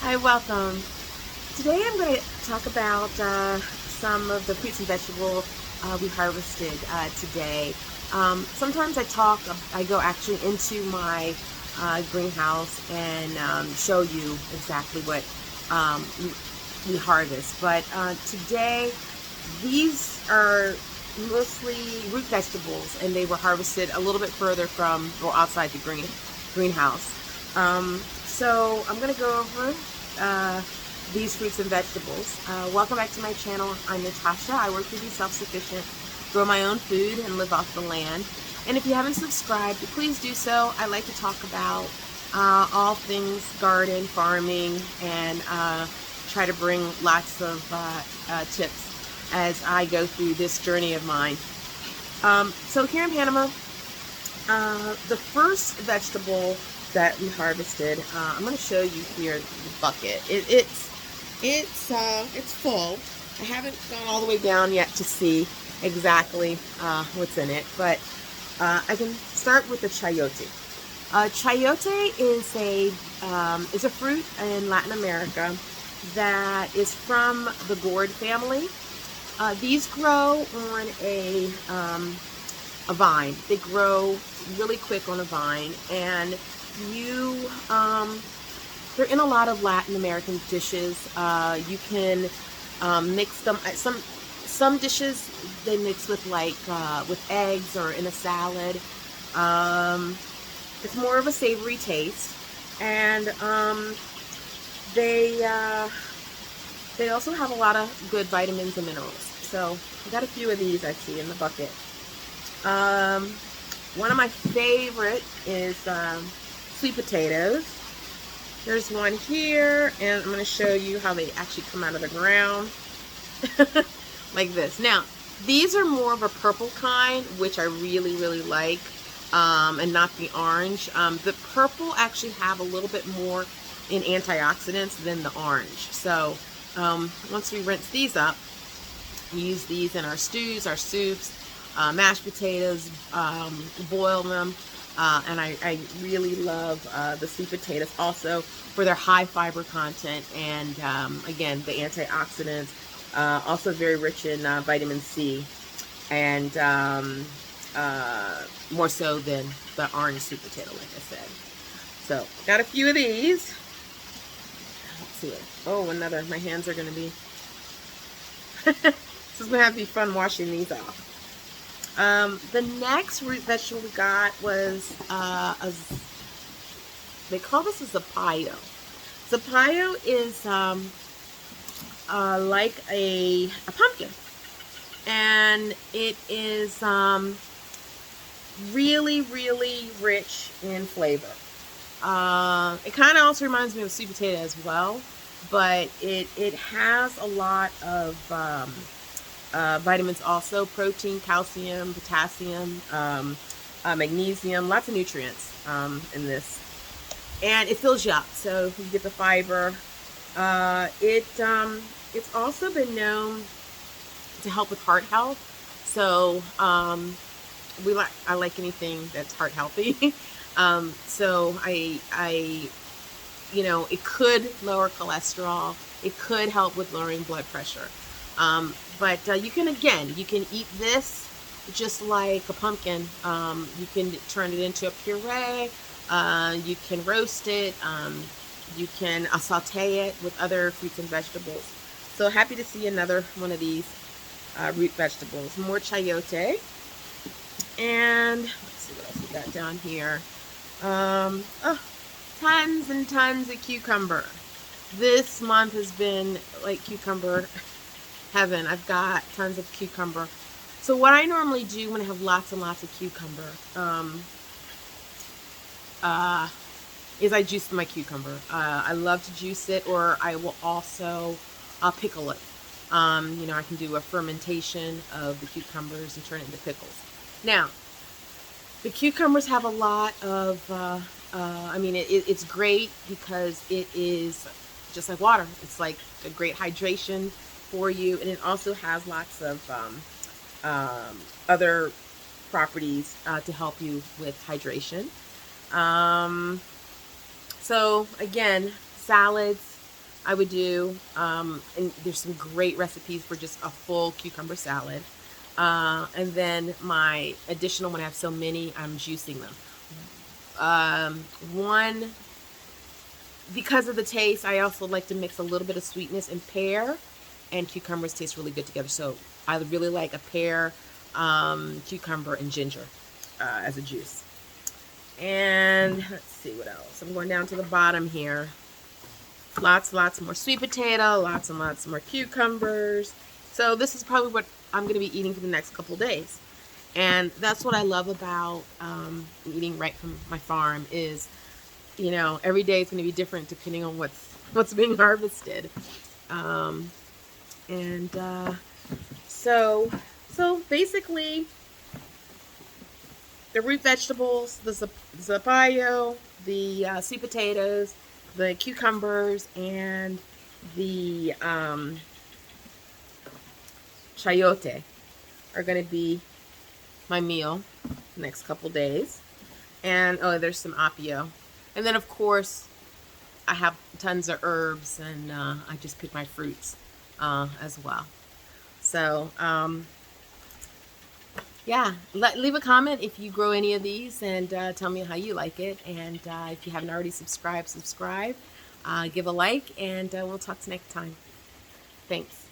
Hi, welcome. Today I'm going to talk about some of the fruits and vegetables we harvested today. Sometimes I go actually into my greenhouse and show you exactly what we harvest. But today, these are mostly root vegetables, and they were harvested a little bit further from or outside the greenhouse. So I'm going to go over these fruits and vegetables. Welcome back to my channel. I'm Natasha. I work to be self-sufficient, grow my own food, and live off the land. And if you haven't subscribed, please do so. I like to talk about all things garden, farming, and try to bring lots of tips as I go through this journey of mine. So here in Panama, the first vegetable that we harvested, I'm going to show you here the bucket. It's full. I haven't gone all the way down yet to see exactly what's in it, but I can start with the chayote. Chayote is a fruit in Latin America that is from the gourd family. These grow on a vine. They grow really quick on a vine, and they're in a lot of Latin American dishes. You can mix them. Some dishes they mix with with eggs or in a salad. It's more of a savory taste, and they also have a lot of good vitamins and minerals. So I got a few of these I see in the bucket. One of my favorite is sweet potatoes. There's one here, and I'm going to show you how they actually come out of the ground. Like this. Now, these are more of a purple kind, which I really, really like, and not the orange. The purple actually have a little bit more in antioxidants than the orange. So, once we rinse these up, we use these in our stews, our soups, mashed potatoes, boil them. And I really love the sweet potatoes also for their high fiber content and again the antioxidants, also very rich in vitamin C, and more so than the orange sweet potato, like I said. So got a few of these. Let's see. Oh, another. My hands are going to be. This is going to have to be fun washing these off. The next root vegetable we got was they call this a zapallo. Zapallo is like a pumpkin, and it is really, really rich in flavor. It kind of also reminds me of sweet potato as well, but it has a lot of vitamins also, protein, calcium, potassium, magnesium, lots of nutrients in this. And it fills you up, so you get the fiber. It's also been known to help with heart health. So I like anything that's heart healthy. So it could lower cholesterol. It could help with lowering blood pressure. But you can eat this just like a pumpkin. You can turn it into a puree. You can roast it. You can saute it with other fruits and vegetables. So happy to see another one of these root vegetables. More chayote. And let's see what else we got down here. Tons and tons of cucumber. This month has been like cucumber heaven. I've got tons of cucumber. So what I normally do when I have lots and lots of cucumber is I juice my cucumber. I love to juice it, or I will also pickle it. I can do a fermentation of the cucumbers and turn it into pickles. Now, the cucumbers have a lot of, it's great because it is just like water. It's like a great hydration for you, and it also has lots of other properties to help you with hydration. So again, salads, I would do, and there's some great recipes for just a full cucumber salad. And then my additional, when I have so many, I'm juicing them. One, because of the taste, I also like to mix a little bit of sweetness, and pear and cucumbers taste really good together. So I really like a pear, cucumber, and ginger as a juice. And let's see what else. I'm going down to the bottom here. Lots more sweet potato, lots and lots more cucumbers. So this is probably what I'm going to be eating for the next couple days. And that's what I love about eating right from my farm is, you know, every day is going to be different depending on what's being harvested. And so basically, the root vegetables, the zapallo, the sweet potatoes, the cucumbers, and the chayote are going to be my meal the next couple days. And oh, there's some apio. And then, of course, I have tons of herbs, and I just pick my fruits as well. So, yeah, leave a comment if you grow any of these, and tell me how you like it. And if you haven't already subscribed, subscribe, give a like, and we'll talk to you next time. Thanks.